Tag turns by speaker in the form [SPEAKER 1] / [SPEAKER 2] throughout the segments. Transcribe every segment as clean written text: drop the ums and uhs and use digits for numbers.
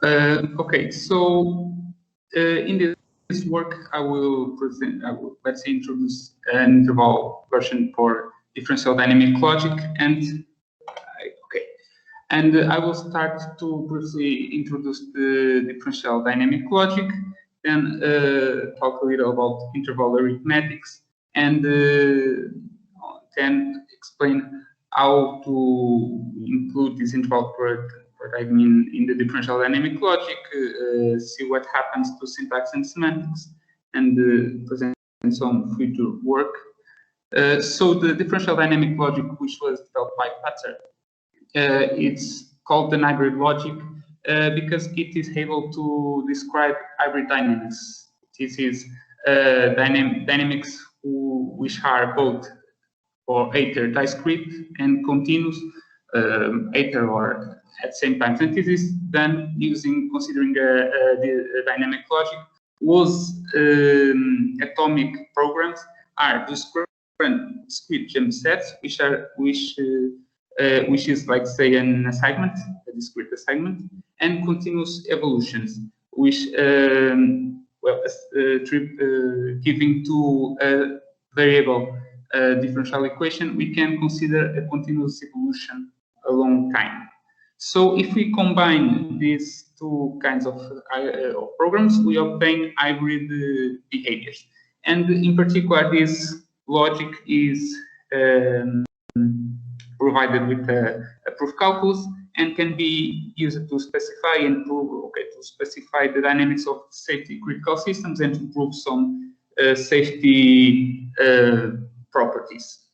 [SPEAKER 1] Okay, so in this work, I will present, let's say, introduce an interval version for differential dynamic logic, and okay, and I will start to briefly introduce the differential dynamic logic, then talk a little about interval arithmetics, and then explain how to include this interval paradigm in the differential dynamic logic, see what happens to syntax and semantics, and present some future work. So the differential dynamic logic, which was developed by Patzer, it's called the hybrid logic because it is able to describe hybrid dynamics. This is dynamics which are both for either discrete and continuous, either or at the same time. And this is done considering the dynamic logic. Those atomic programs are discrete jump sets, which is like, say, an assignment, a discrete assignment, and continuous evolutions, which giving to a variable differential equation, we can consider a continuous evolution along time. So if we combine these two kinds of programs, we obtain hybrid behaviors. And in particular, this logic is provided with a proof calculus and can be used to specify and prove, to specify the dynamics of safety critical systems and to prove some safety properties.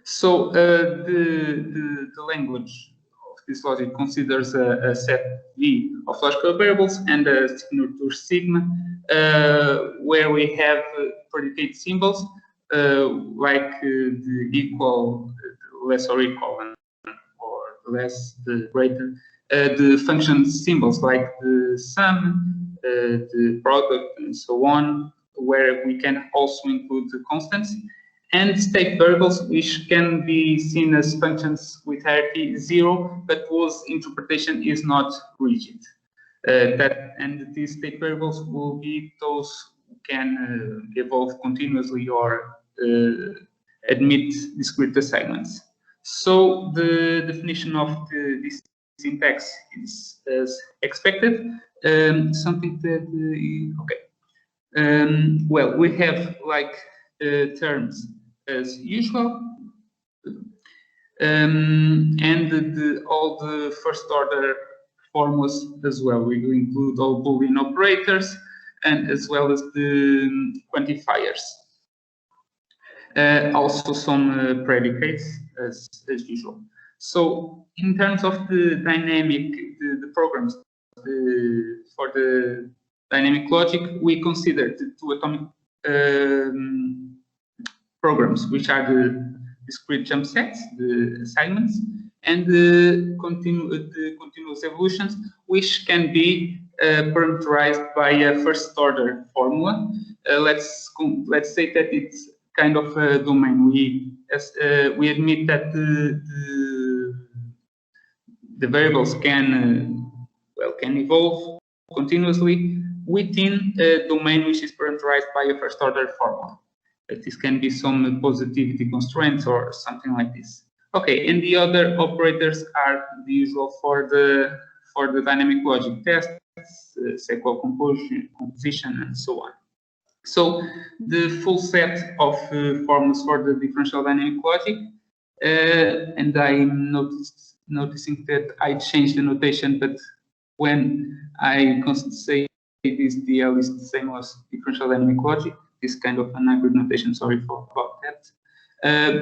[SPEAKER 1] So the language of this logic considers a set V of logical variables and a signature sigma, where we have predicate symbols like the equal, less or equal, or less, the greater, the function symbols like the sum, the product, and so on, where we can also include the constants, and state variables, which can be seen as functions with hierarchy 0, but whose interpretation is not rigid. And these state variables will be those who can evolve continuously or admit discrete assignments. So the definition of this syntax is as expected. Something that well, we have like terms as usual, and all the first order formulas as well. We will include all Boolean operators and as well as the quantifiers. Also some predicates as usual. So in terms of the dynamic, the programs for the dynamic logic, we consider the two atomic programs, which are the discrete jump sets, the assignments, and the continuous evolutions, which can be parameterized by a first order formula. Let's say that it's kind of a domain. We admit that the variables can evolve continuously within a domain which is parameterized by a first order formula. This can be some positivity constraints or something like this. Okay, and the other operators are the usual for the dynamic logic tests, sequential composition, and so on. So the full set of formulas for the differential dynamic logic, and I'm noticing that I changed the notation, but when I say this DL is the same as differential dynamic logic, this kind of an hybrid notation, sorry about that.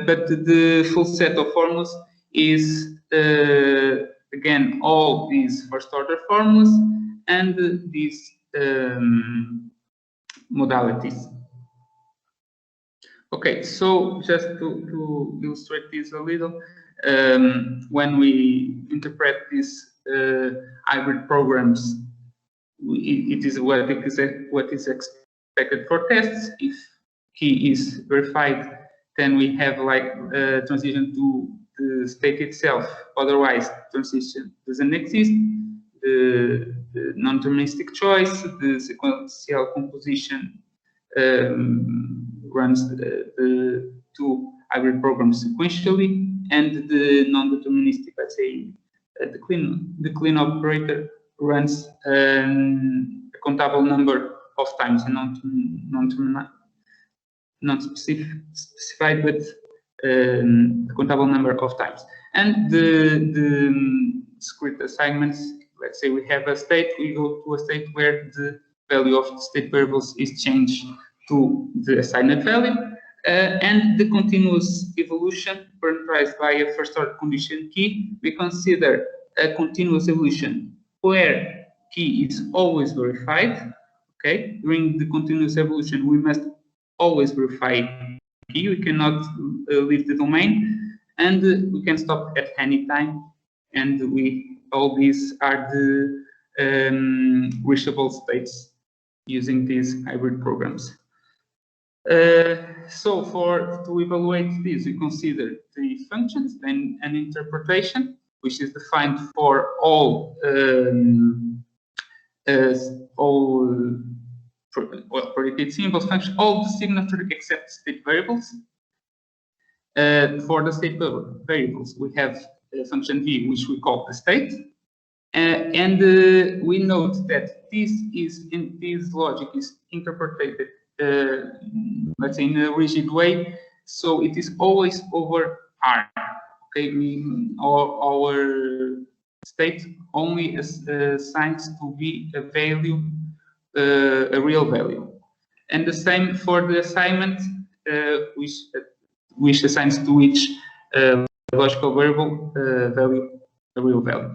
[SPEAKER 1] But the full set of formulas is, again, all these first order formulas and these modalities. Okay, so just to illustrate this a little, when we interpret these hybrid programs, it is what is expected for tests. If key is verified, then we have like transition to the state itself. Otherwise, transition doesn't exist. the non-deterministic choice, the sequential composition runs the two hybrid programs sequentially, and the non-deterministic, let's say, the clean operator runs a countable number of times, and not specified, but a countable number of times. And the discrete assignments, let's say we have a state, we go to a state where the value of the state variables is changed to the assigned value, and the continuous evolution parameterized by a first order condition key. We consider a continuous evolution where key is always verified. Okay, during the continuous evolution, we must always verify key. We cannot leave the domain, and we can stop at any time. And all these are the reachable states using these hybrid programs. So to evaluate this, we consider the functions, then an interpretation, which is defined for all predicate symbols, function, all the signature except state variables. For the state variables, we have function v, which we call the state, and we note that this logic is interpreted, let's say, in a rigid way, so it is always over R. Okay, our state only assigns to v a value, a real value, and the same for the assignment, which assigns to each logical variable value, a real value.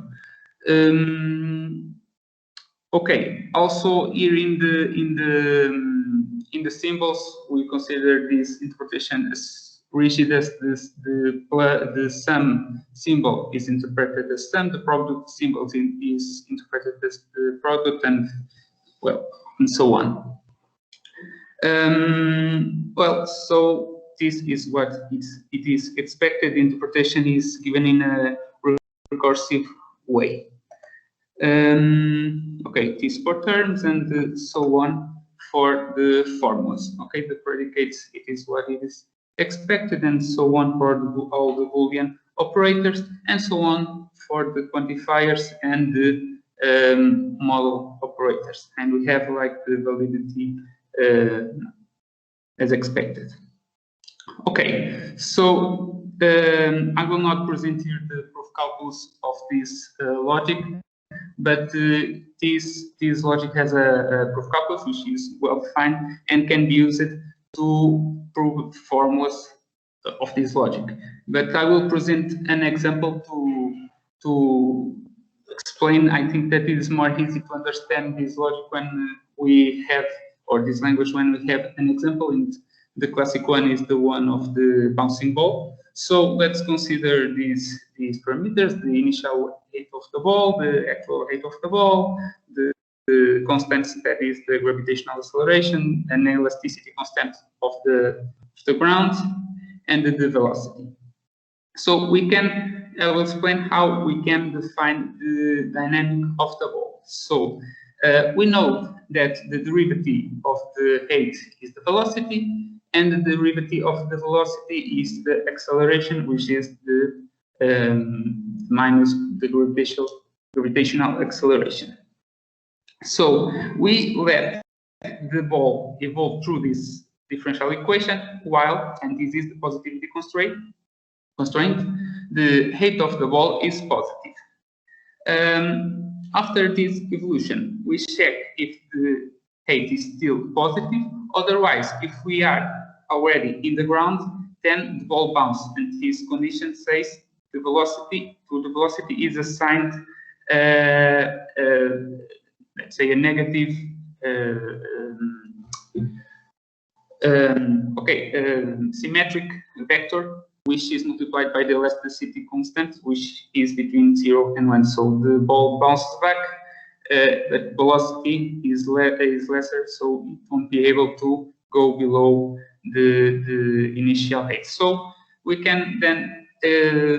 [SPEAKER 1] Okay. Also, here in the symbols, we consider this interpretation as rigid as the sum symbol is interpreted as sum, the product symbol is interpreted as the product, and well, and so on. Well, so this is what it is expected. Interpretation is given in a recursive way. Okay, it is for terms and so on for the formulas. Okay, the predicates, it is what it is expected, and so on for all the Boolean operators, and so on for the quantifiers and the model operators. And we have like the validity as expected. Okay, so I will not present here the proof calculus of this logic, but this logic has a proof calculus which is well defined and can be used to prove formulas of this logic. But I will present an example to explain. I think that it is more easy to understand this logic when we have, or this language when we have an example. And the classic one is the one of the bouncing ball. So let's consider these parameters: the initial height of the ball, the actual height of the ball, the constants, that is the gravitational acceleration, and the elasticity constant of the ground, and the velocity. So I will explain how we can define the dynamic of the ball. So we know that the derivative of the height is the velocity, and the derivative of the velocity is the acceleration, which is the minus the gravitational acceleration. So we let the ball evolve through this differential equation while, and this is the positivity constraint, the height of the ball is positive. After this evolution, we check if the height is still positive. Otherwise, if we are already in the ground, then the ball bounces, and this condition says the velocity is assigned, let's say, a negative, symmetric vector, which is multiplied by the elasticity constant, which is between 0 and 1. So the ball bounces back, but velocity is lesser, so it won't be able to go below the initial height. So we can then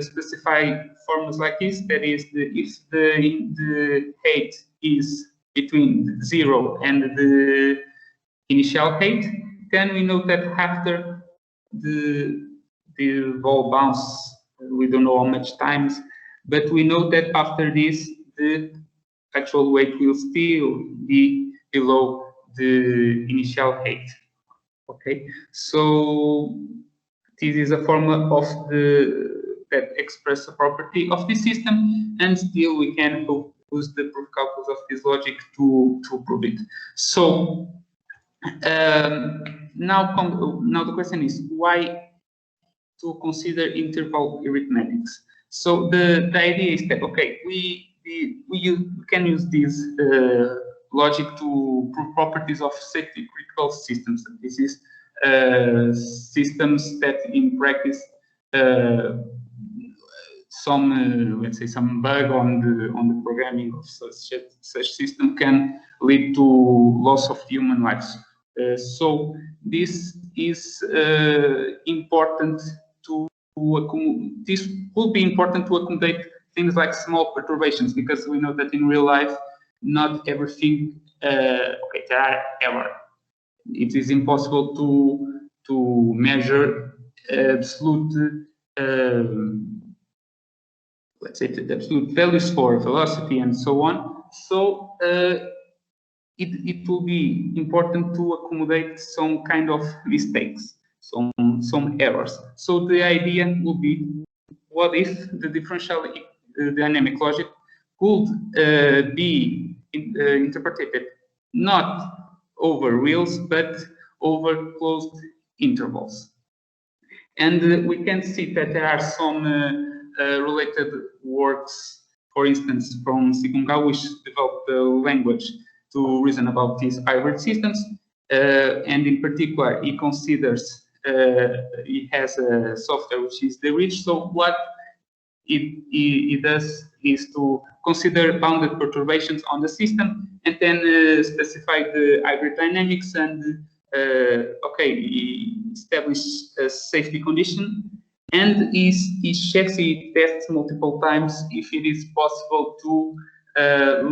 [SPEAKER 1] specify formulas like this. That is, if the height is between 0 and the initial height, then we know that after the ball bounce, we don't know how much times, but we know that after this, the actual weight will still be below the initial height. Okay, so this is a formula of that express the property of the system, and still we can use the proof calculus of this logic to prove it. So now the question is, why to consider interval arithmetics? So the idea is that, okay, we can use this logic to prove properties of safety critical systems. This is systems that in practice some let's say some bug on the programming of such system can lead to loss of human lives. So this is important to this will be important to accommodate things like small perturbations, because we know that in real life not everything okay, there are errors. It is impossible to measure absolute let's say the absolute values for velocity and so on. So it will be important to accommodate some kind of mistakes, some errors. So the idea will be, what if the differential dynamic logic could be interpreted not over reals but over closed intervals? And we can see that there are some related works, for instance, from Sigmund Gall, which developed the language to reason about these hybrid systems. And in particular, he considers, he has a software which is the RICH. So what it does is to consider bounded perturbations on the system and then specify the hybrid dynamics and okay, establish a safety condition, and he checks, he tests multiple times if it is possible to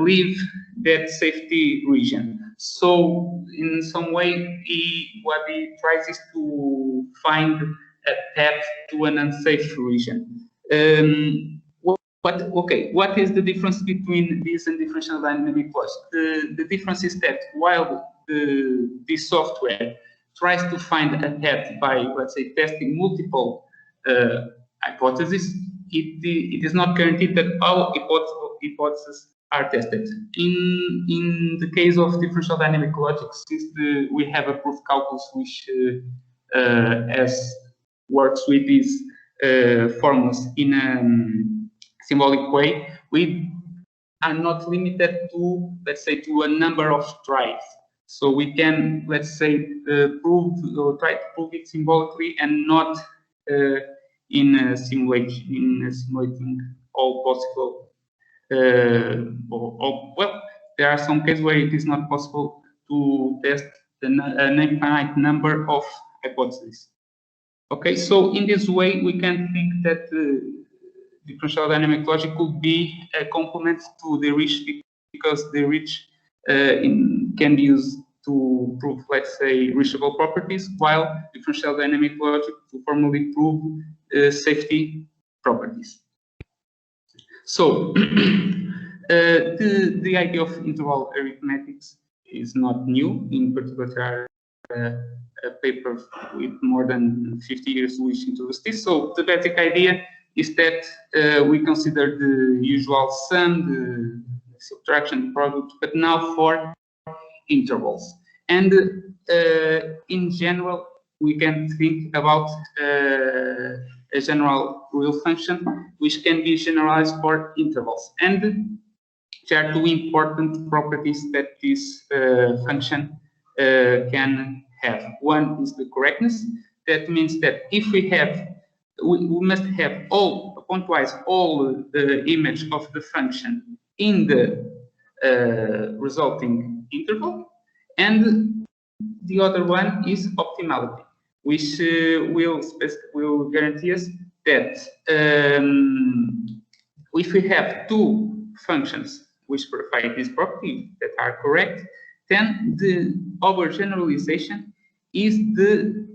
[SPEAKER 1] leave that safety region. So in some way, what he tries is to find a path to an unsafe region. What is the difference between this and differential dynamic logic? The difference is that while this software tries to find a path by, let's say, testing multiple hypotheses, it is not guaranteed that all hypotheses are tested. In the case of differential dynamic logic, since we have a proof calculus which works with these formulas in a symbolic way, we are not limited to, let's say, to a number of tries. So we can, let's say, prove or try to prove it symbolically and not in simulating all possible. Well, there are some cases where it is not possible to test an infinite number of hypotheses. Okay, so in this way, we can think that differential dynamic logic could be a complement to the RICH, because the RICH can be used to prove, let's say, reachable properties, while differential dynamic logic to formally prove safety properties. So the idea of interval arithmetics is not new. In particular, there are a paper with more than 50 years which introduced this. So the basic idea is that we consider the usual sum, the subtraction, product, but now for intervals. And in general, we can think about a general real function which can be generalized for intervals. And there are two important properties that this function can have. One is the correctness. That means that if we have, we must have all, pointwise, all the image of the function in the resulting interval. And the other one is optimality, which will guarantee us that if we have two functions which verify this property that are correct, then our generalization is the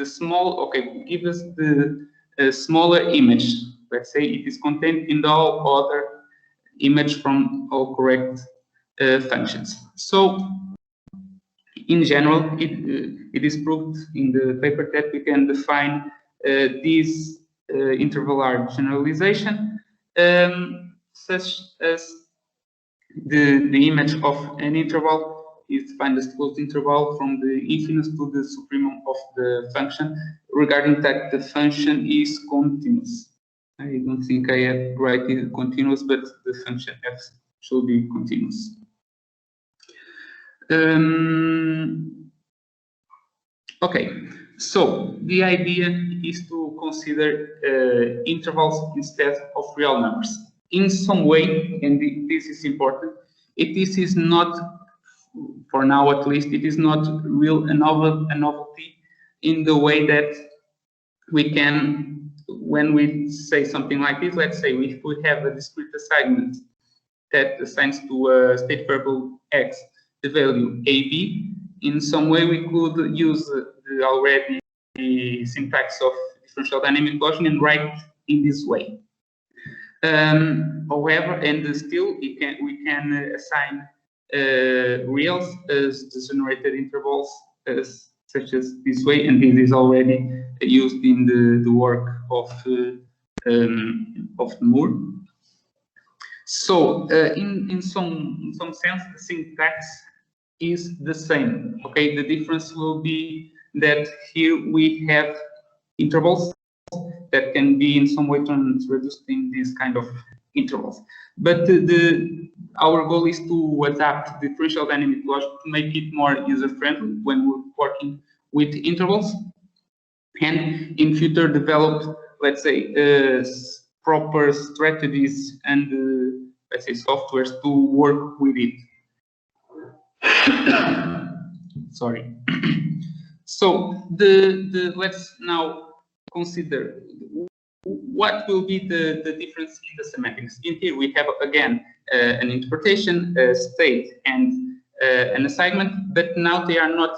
[SPEAKER 1] small, okay, give us the smaller image. Let's say it is contained in all other image from all correct functions. So in general, it is proved in the paper that we can define this intervalar generalization such as the image of an interval is defined as closed interval from the infinite to the supremum of the function, regarding that the function is continuous. I don't think I have write it continuous, but the function f should be continuous. Okay, so the idea is to consider intervals instead of real numbers. In some way, and this is important, this is not, for now at least, it is not a novelty in the way that we can, when we say something like this, let's say if we have a discrete assignment that assigns to a state variable x the value ab, in some way we could use the already syntax of differential dynamic logic and write in this way. However, and still we can assign reals as generated intervals such as this way, and this is already used in the work of Moore. So in some sense, the syntax is the same. Okay, the difference will be that here we have intervals that can be in some way reduced in these kind of intervals. But our goal is to adapt differential dynamic logic to make it more user-friendly when we're working with intervals, and in future develop, let's say, proper strategies and let's say softwares to work with it. Sorry. So let's now consider what will be the difference in the semantics. In here we have again an interpretation, a state, and an assignment, but now they are not.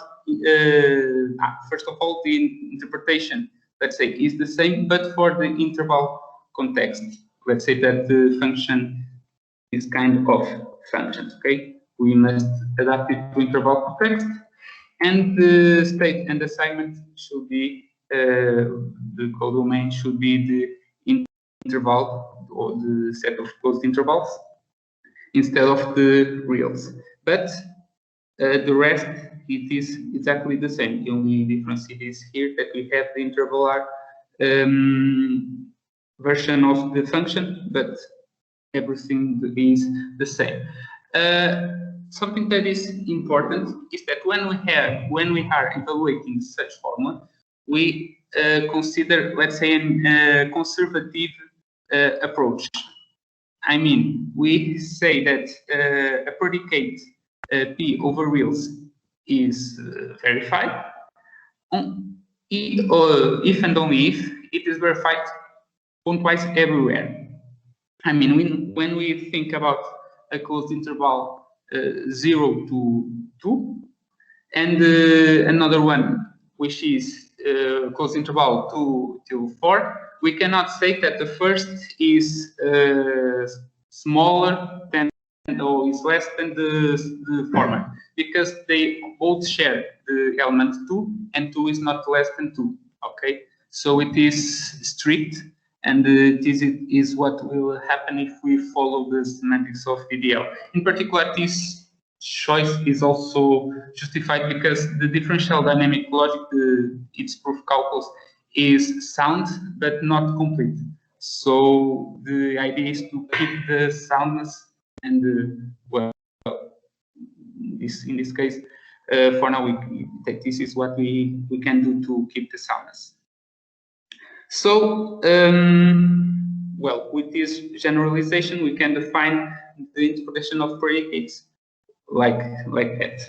[SPEAKER 1] First of all, the interpretation, let's say, is the same, but for the interval context. Let's say that the function is kind of function. Okay, we must adapt it to interval context, and the state and assignment should be the codomain should be the interval or the set of closed intervals instead of the reals. But the rest, it is exactly the same. The only difference is here that we have the intervalar version of the function, but everything is the same. Something that is important is that when we are evaluating such formula, we consider, let's say, a conservative approach. I mean, we say that a predicate P over reals is verified if and only if it is verified pointwise everywhere. I mean, when we think about a closed interval 0 to 2, and another one which is closed interval 2 till 4, we cannot say that the first is smaller than or is less than the former, because they both share the element 2, and 2 is not less than 2. Okay, so it is strict, and this is what will happen if we follow the semantics of DDL. In particular, this choice is also justified because the differential dynamic logic, its proof calculus, is sound but not complete. So the idea is to keep the soundness, and well, in this case, for now, this is what we can do to keep the soundness. So, well, with this generalization, we can define the interpretation of predicates like that.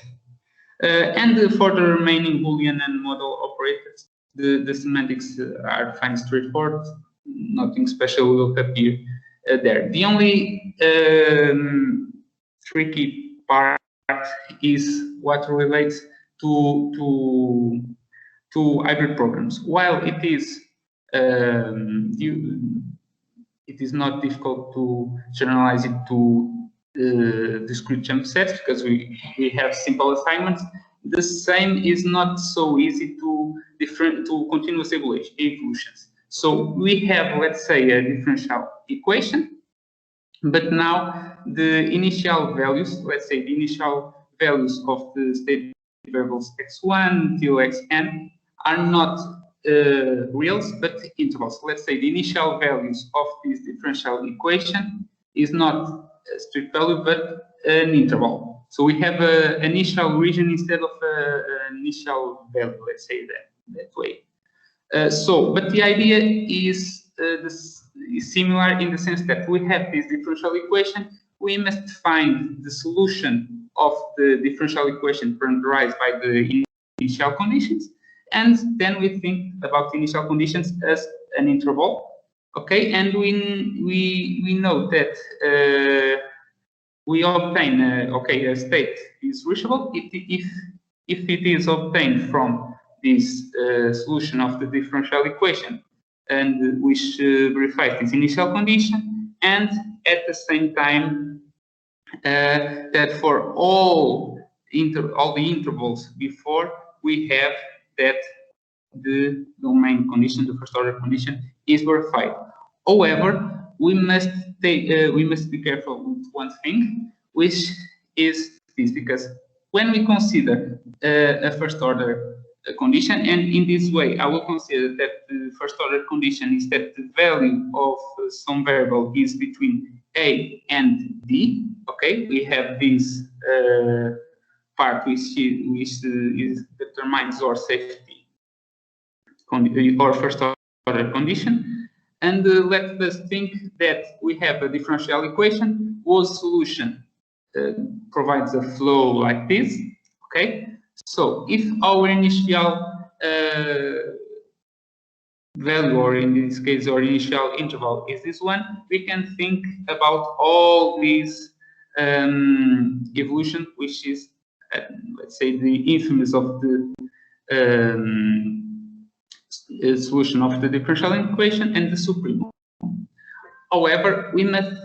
[SPEAKER 1] And for the remaining Boolean and model operators, the semantics are defined straightforward. nothing special will appear there. The only tricky part is what relates to hybrid programs. While it is not difficult to generalize it to discrete jump sets because we have simple assignments, the same is not so easy to continuous evolutions. So we have, let's say, a differential equation, but now the initial values, let's say the initial values of the state variables x1 till xn are not reals, but intervals. Let's say the initial values of this differential equation is not a strict value, but an interval. So we have an initial region instead of an initial value, let's say that way. But the idea is similar in the sense that we have this differential equation. We must find the solution of the differential equation parameterized by the initial conditions, and then we think about the initial conditions as an interval. Okay, and we know that we obtain a state is reachable if it is obtained from this solution of the differential equation, and which verifies this initial condition, and at the same time that for all the intervals before we have that the domain condition, the first order condition, is verified. However, we must be careful with one thing, which is this, because when we consider a first order condition, and in this way I will consider that the first order condition is that the value of some variable is between a and d. Okay, we have this part which determines our safety or first order condition, and let us think that we have a differential equation whose solution provides a flow like this. Okay, so if our initial value, or in this case our initial interval, is this one, we can think about all these evolution, which is let's say the infamous of the solution of the differential equation and the supremum. However, we must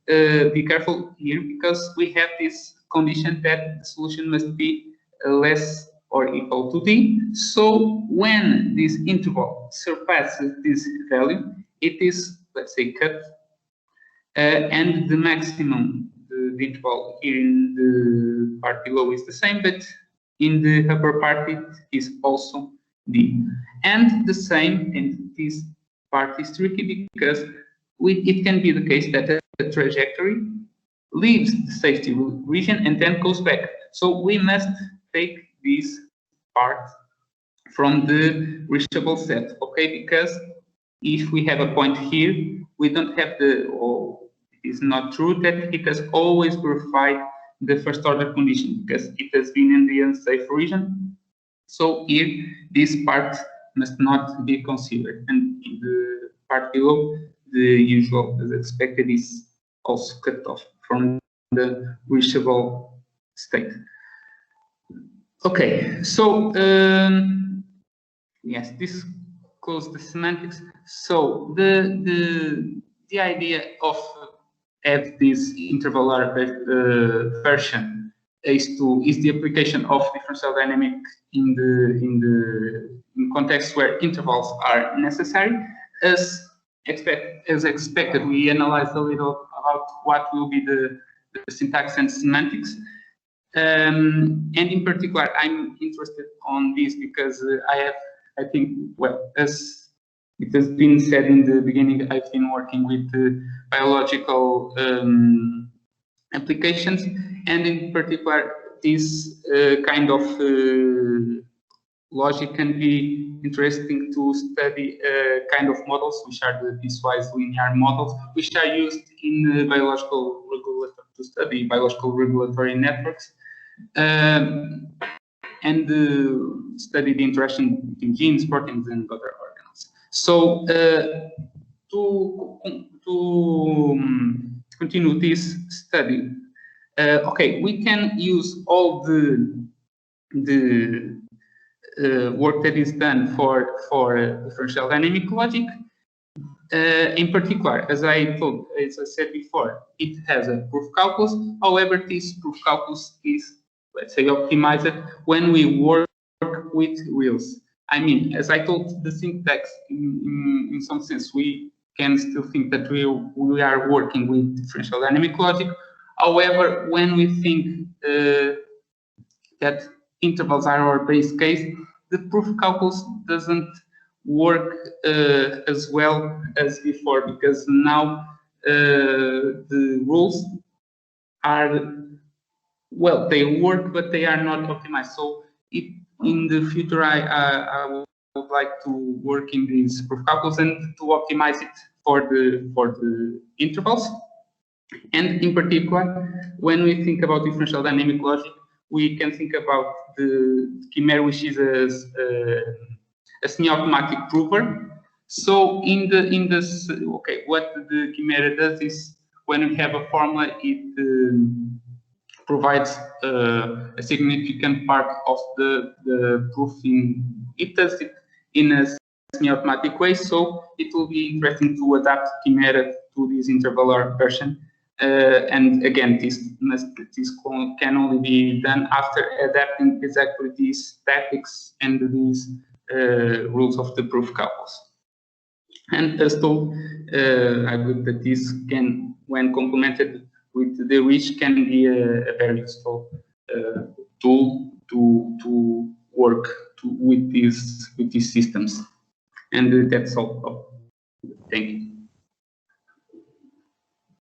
[SPEAKER 1] be careful here, because we have this condition that the solution must be less or equal to d. So when this interval surpasses this value, it is, let's say, cut, and the maximum, the interval here in the part below is the same, but in the upper part it is also d. And the same, and this part is tricky because it can be the case that a trajectory leaves the safety region and then goes back. So we must take this part from the reachable set, okay? Because if we have a point here, we don't have it is not true that it has always verified the first order condition, because it has been in the unsafe region. So here, this part must not be considered, and in the part below, the usual as expected is also cut off from the reachable state. Okay, so yes, this closes the semantics. So the idea of have this interval version is the application of differential dynamic in contexts where intervals are necessary. As expected, we analyzed a little about what will be the syntax and semantics. And in particular, I'm interested on this because I think, well, as it has been said in the beginning, I've been working with biological applications, and in particular, this kind of logic can be interesting to study kind of models, which are the piecewise linear models, which are used in biological regulatory to study biological regulatory networks, and study the interaction between genes, proteins, and other organelles. So to continue this study, okay, we can use all the work that is done for differential dynamic logic. In particular, as I said before, it has a proof calculus. However, this proof calculus is, let's say, optimized when we work with reals. I mean, as I told, the syntax, in some sense, we can still think that we are working with differential dynamic logic. However, when we think that intervals are our base case, the proof calculus doesn't work as well as before, because now the rules are, well, they work, but they are not optimized. So in the future, I would like to work in these proof calculus and to optimize it for the intervals. And in particular, when we think about differential dynamic logic, we can think about the chimera, which is a semi-automatic prover. So okay, what the chimera does is, when we have a formula, it provides a significant part of the proof. It does it in a semi-automatic way, so it will be interesting to adapt chimera to this interval version. And again, this can only be done after adapting exactly these statics and these rules of the proof calculus. And as told, I believe that this can, when complemented with the REACH, can be a very useful tool to work with these systems. And that's all. Thank you.